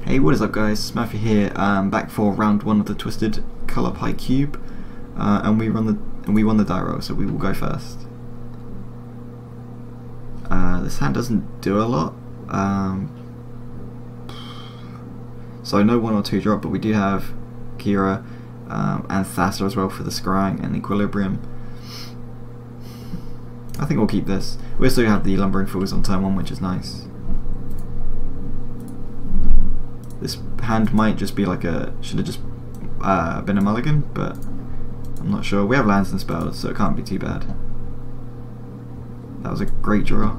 Hey, what is up guys, Smaffy here, back for round 1 of the Twisted Colour Pie Cube, and we won the die roll, so we will go first. This hand doesn't do a lot, so no 1 or 2 drop, but we do have Kira and Thassa as well for the scrying and Equilibrium. I think we'll keep this. We also have the Lumbering Fools on turn 1, which is nice. This hand might just be like a, should have just been a mulligan, but I'm not sure. We have lands and spells, so it can't be too bad. That was a great draw.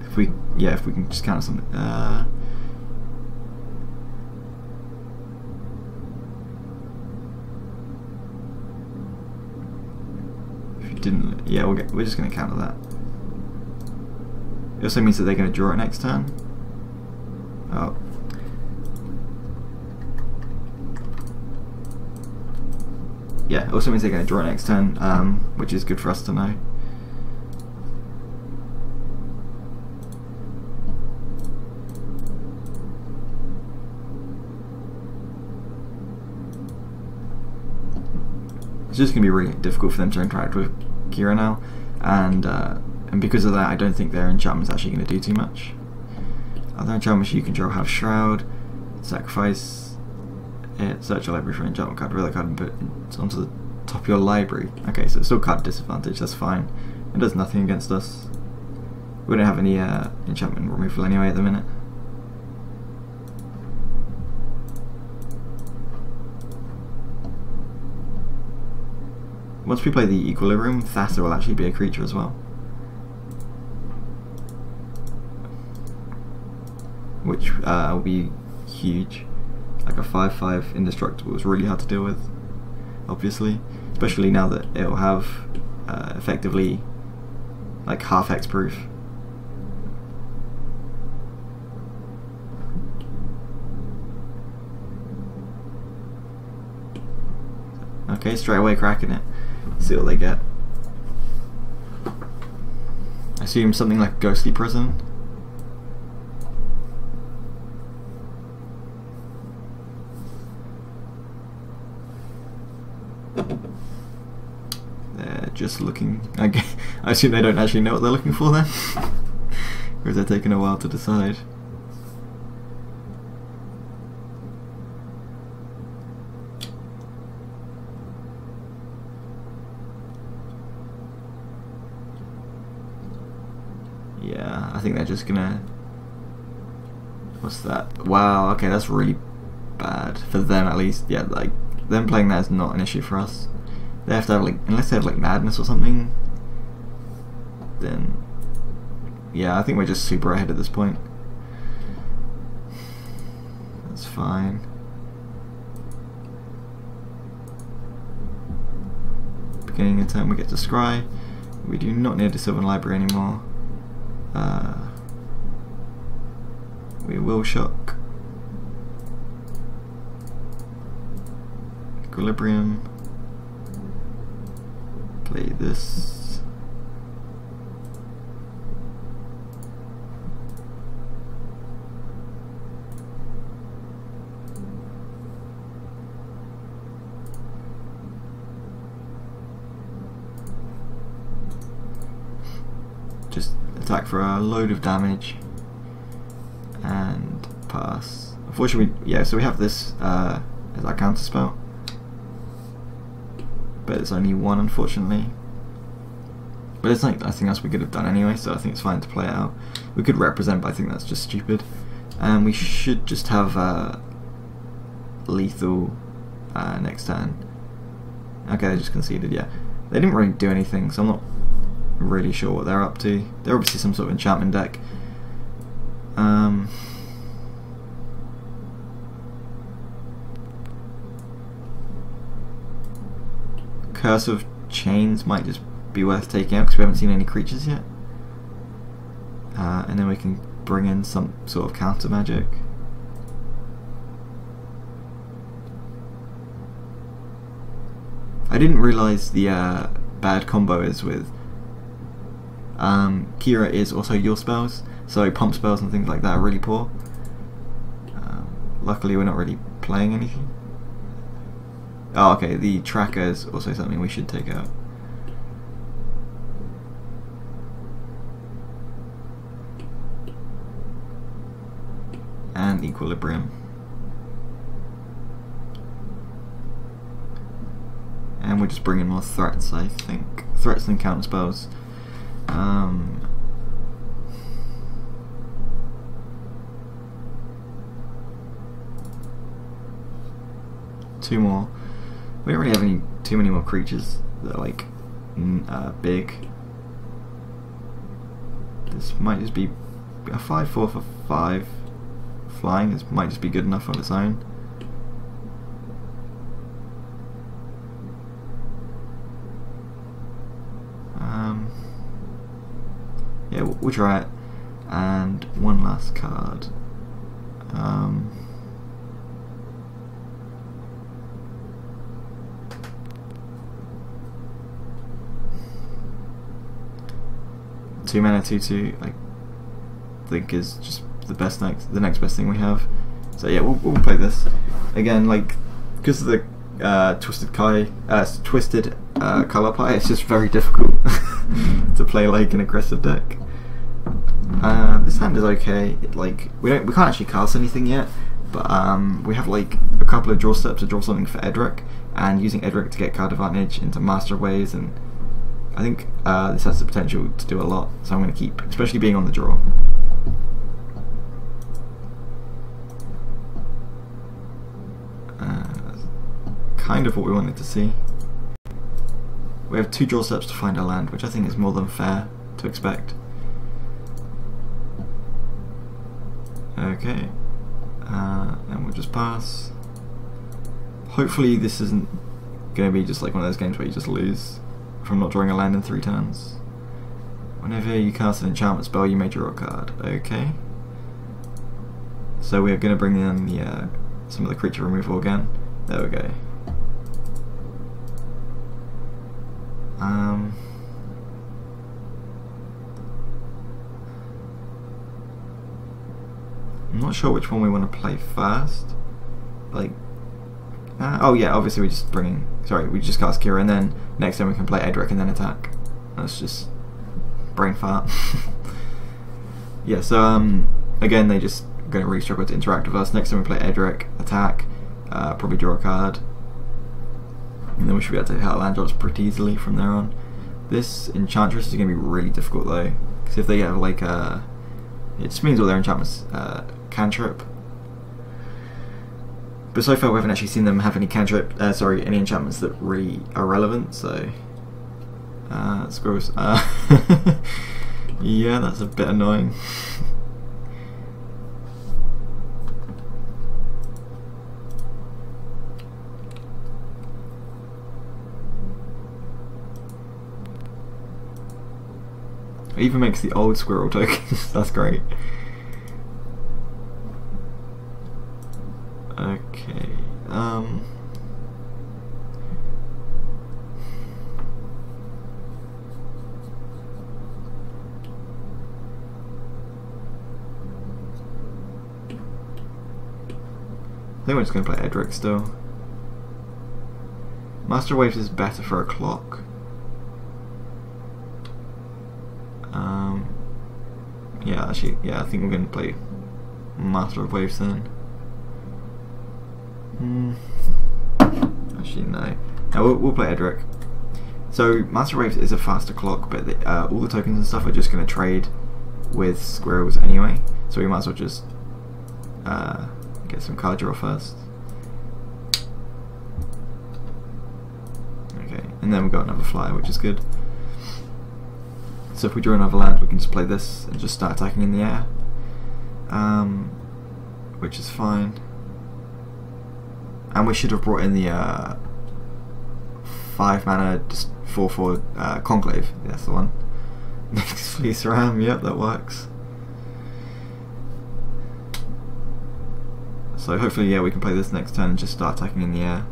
If we can just counter something. If you didn't, yeah, we're just gonna counter that. It also means that they're going to draw it next turn. Oh. Yeah, it also means they're going to draw it next turn, which is good for us to know. It's just going to be really difficult for them to interact with Kira now, and because of that, I don't think their enchantment's actually going to do too much. Other enchantments you control have Shroud, Sacrifice it, search your library for an enchantment card, reveal a card and put it onto the top of your library. Okay, so it's still card disadvantage, that's fine. It does nothing against us. We don't have any enchantment removal anyway at the minute. Once we play the Equilibrium, Thassa will actually be a creature as well, which will be huge. Like a 5/5 indestructible is really hard to deal with, obviously, especially now that it will have effectively like half hexproof. Okay, straight away cracking it. See what they get. I assume something like Ghostly Prison. They're just looking. I assume they don't actually know what they're looking for then, or is it taking a while to decide? Yeah, I think they're just gonna. What's that? Wow. Okay, that's really bad for them at least. Yeah, like them playing that is not an issue for us. They have to have like, unless they have like madness or something, then yeah, I think we're just super ahead at this point. That's fine. Beginning of turn we get to scry. We do not need a Sylvan Library anymore. We will shock. Equilibrium. Play this. Just attack for a load of damage and pass. Unfortunately, yeah, so we have this as our counter spell, but it's only 1 unfortunately. But it's like nothing else we could have done anyway, so I think it's fine to play it out. We could represent, but I think that's just stupid. And we should just have lethal next turn. Okay, they just conceded, yeah. They didn't really do anything, so I'm not really sure what they're up to. They're obviously some sort of enchantment deck. Curse of Chains might just be worth taking out because we haven't seen any creatures yet. And then we can bring in some sort of counter magic. I didn't realise the bad combo is with Kira is also your spells, so pump spells and things like that are really poor. Luckily we're not really playing anything. Oh, okay, the tracker is also something we should take out. And equilibrium. And we're just bringing more threats, I think. Threats and counter spells. Two more. We don't really have too many more creatures that are like big. This might just be a 5/4 for 5 flying. This might just be good enough on its own. Yeah, we'll try it. And one last card. Two mana 2/2 I think is just the next best thing we have. So yeah, we'll play this again. Like, because of the twisted color play, it's just very difficult to play like an aggressive deck. This hand is okay. We can't actually cast anything yet, but we have like a couple of draw steps to draw something for Edric, and using Edric to get card advantage into Master of Waves, and I think this has the potential to do a lot. So I'm going to keep, especially being on the draw. Kind of what we wanted to see. We have 2 draw steps to find our land, which I think is more than fair to expect. Okay, and we'll just pass. Hopefully this isn't going to be just like one of those games where you just lose from not drawing a land in 3 turns. Whenever you cast an enchantment spell, you may draw a card. Okay. So we're going to bring in the some of the creature removal again. There we go. I'm not sure which one we want to play first. Like, oh yeah, obviously we just cast Kira, and then next time we can play Edric and then attack. That's just brain fart. Yeah, so again, they just going to really struggle to interact with us. Next time we play Edric, attack, probably draw a card, and then we should be able to hit our land drops pretty easily from there on. This Enchantress is going to be really difficult though, because if they have like it just means all their enchantments cantrip. But so far we haven't actually seen them have any any enchantments that really are relevant, so that's gross. Yeah, that's a bit annoying. It even makes the old squirrel tokens. That's great. Okay. I think we're just going to play Edric still. Master Waves is better for a clock. Yeah, actually, yeah, I think we're going to play Master of Waves then. Actually, no. No, we'll play Edric. So, Master Waves is a faster clock, but all the tokens and stuff are just going to trade with squirrels anyway, so we might as well just get some card draw first. Okay, and then we've got another flyer, which is good. So if we draw another land, we can just play this and just start attacking in the air, which is fine. And we should have brought in the 5 mana, just 4/4 Conclave. That's the one. Next Fleece Ram, yep, that works. So hopefully, yeah, we can play this next turn and just start attacking in the air.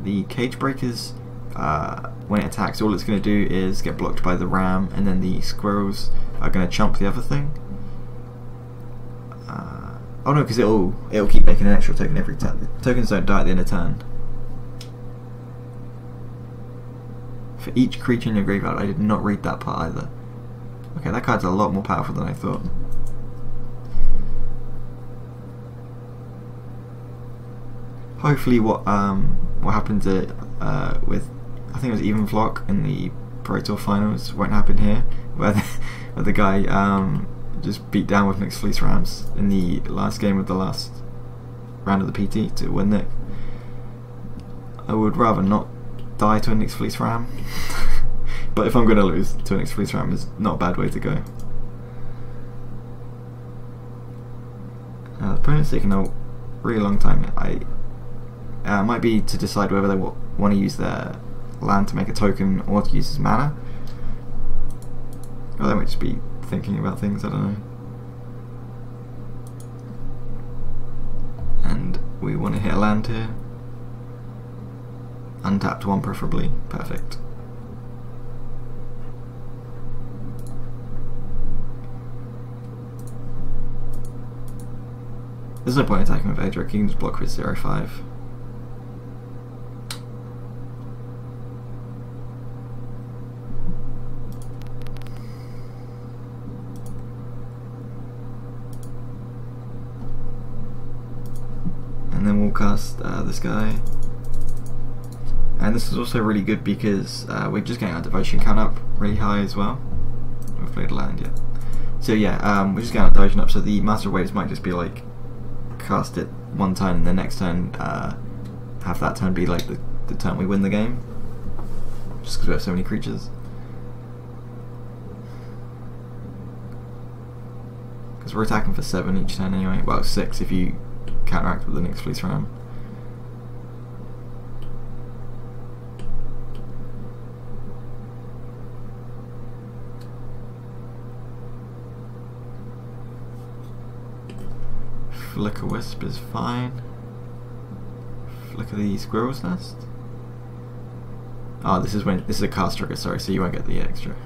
The Cage Breakers when it attacks, all it's going to do is get blocked by the ram, and then the squirrels are going to chomp the other thing. Oh no, because it'll keep making an extra token every turn. Tokens don't die at the end of turn. For each creature in your graveyard, I did not read that part either. Okay, that card's a lot more powerful than I thought. Hopefully, what happened with, I think it was Even Flock in the Pro Tour finals, won't happen here, where the guy just beat down with Nyx Fleece Rams in the last game of the last round of the PT to win it. I would rather not die to a Nyx Fleece Ram, but if I'm going to lose to a Nyx Fleece Ram, it's not a bad way to go. The opponent's taking a really long time. Might be to decide whether they want to use their land to make a token or to use his mana. Or they might just be thinking about things, I don't know. And we want to hit a land here. Untapped one preferably. Perfect. There's no point attacking with Edric, you can just block with 0-5. And then we'll cast this guy. And this is also really good because we're just getting our devotion count up really high as well. We've played a land yet. So yeah, we're just getting our devotion up, so the Master Waves might just be like, cast it one turn and the next turn have that turn be like the turn we win the game, just because we have so many creatures. Because we're attacking for 7 each turn anyway, well 6 if you counteract with the Nyx Fleece Ram. Flicker Wisp is fine. Flicker the Squirrel's Nest. Oh, this is a cast trigger, sorry, so you won't get the extra.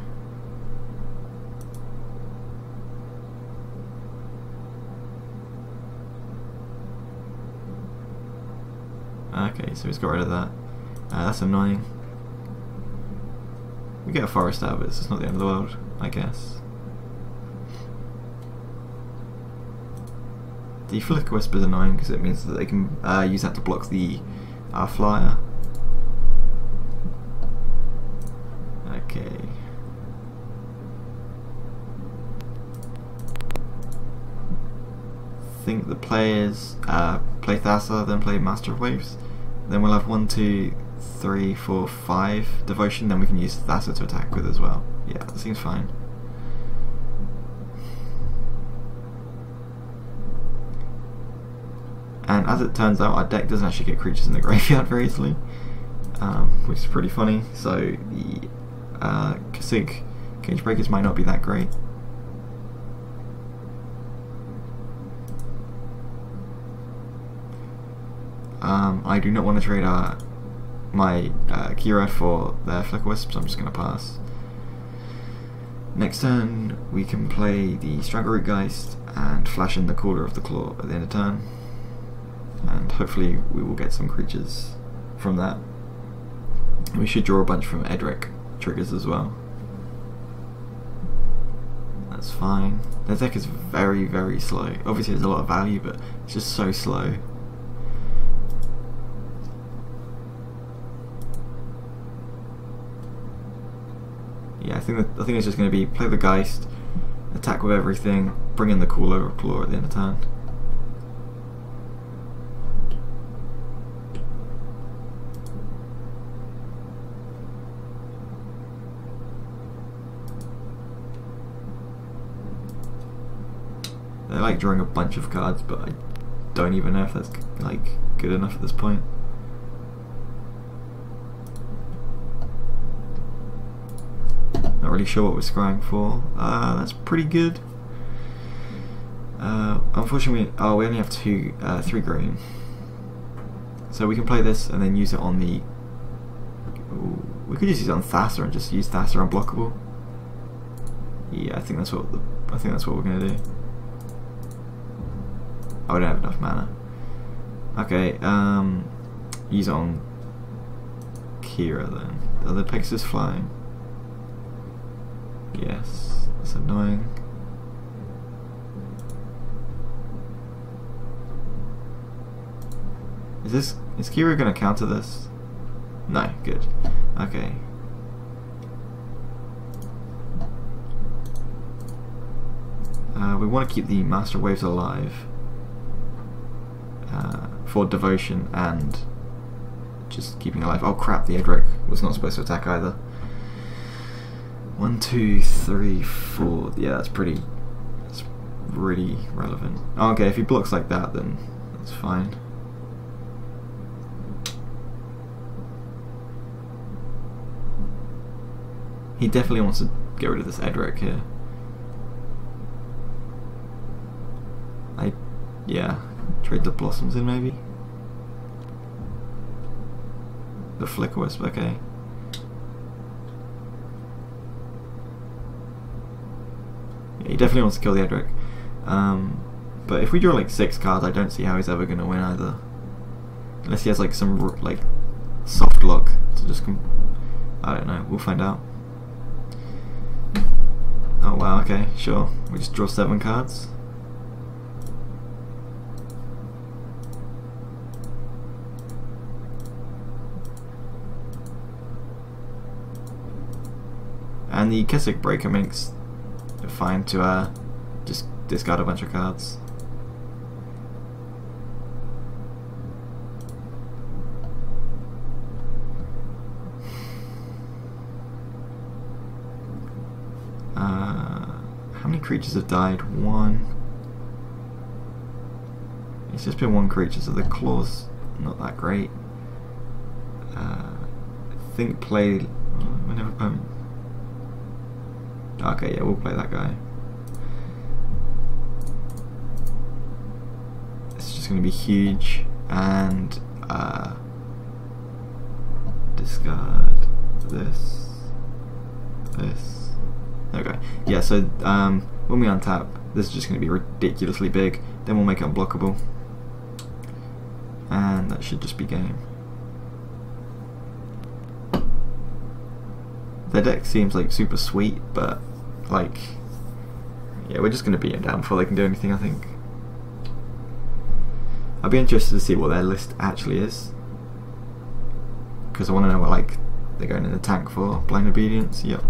Okay, so he's got rid of that. That's annoying. We get a forest out of it, so it's not the end of the world, I guess. The Flicker Wisp is annoying because it means that they can use that to block the flyer. Okay. I think the players play Thassa, then play Master of Waves. Then we'll have 1, 2, 3, 4, 5 devotion, then we can use Thassa to attack with as well. Yeah, that seems fine. And as it turns out, our deck doesn't actually get creatures in the graveyard very easily, which is pretty funny. So the Kasig Cage Breakers might not be that great. I do not want to trade my Kira for their Flicker Wisp, so I'm just going to pass. Next turn, we can play the Strangleroot Geist and flash in the Caller of the Claw at the end of turn. And hopefully we will get some creatures from that. We should draw a bunch from Edric triggers as well. That's fine. Their deck is very, very slow. Obviously there's a lot of value, but it's just so slow. Yeah, I think it's just going to be play the Geist, attack with everything, bring in the Caller of Claw at the end of turn. I like drawing a bunch of cards, but I don't even know if that's like good enough at this point. Not really sure what we're scrying for. That's pretty good. Unfortunately, we only have 3 green, so we can play this and then use it on the. Ooh. We could just use it on Thassa and just use Thassa unblockable. Yeah, I think that's what we're gonna do. Oh, I don't have enough mana. Okay, use it on Kira then. Are the Pegasus flying? Yes, that's annoying. Is Kira gonna counter this? No, good. Okay. We want to keep the Master Waves alive for devotion and just keeping alive. Oh crap, the Edric was not supposed to attack either. 1, 2, 3, 4. Yeah, that's really relevant. Oh, okay, if he blocks like that, then that's fine. He definitely wants to get rid of this Edric here. Yeah, trade the Blossoms in maybe? The Flicker Wisp, okay. Yeah, he definitely wants to kill the Edric. But if we draw like 6 cards, I don't see how he's ever going to win either. Unless he has like some like soft luck to just I don't know, we'll find out. Oh wow, okay, sure. We just draw 7 cards. And the Kessig Breaker makes it fine to just discard a bunch of cards. How many creatures have died? 1. It's just been 1 creature, so the claw's not that great. I think play whenever opponent. Okay, yeah, we'll play that guy. It's just going to be huge, and discard this. Okay, yeah. So when we untap, this is just going to be ridiculously big. Then we'll make it unblockable, and that should just be game. Their deck seems like super sweet, but like, yeah, we're just going to beat them down before they can do anything, I think. I'd be interested to see what their list actually is, because I want to know what like they're going in the tank for. Blind Obedience, yep.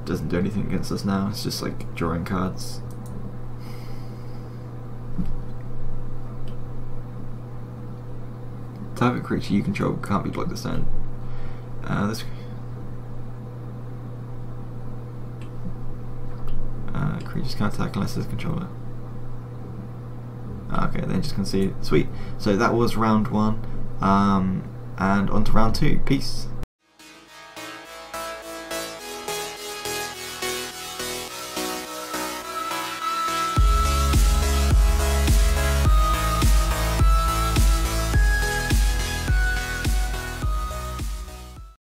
Doesn't do anything against us now, it's just like drawing cards. Target creature you control can't be blocked this turn. This creatures can't attack unless there's a controller. Okay, then just concede. Sweet. So that was round 1, and on to round 2. Peace.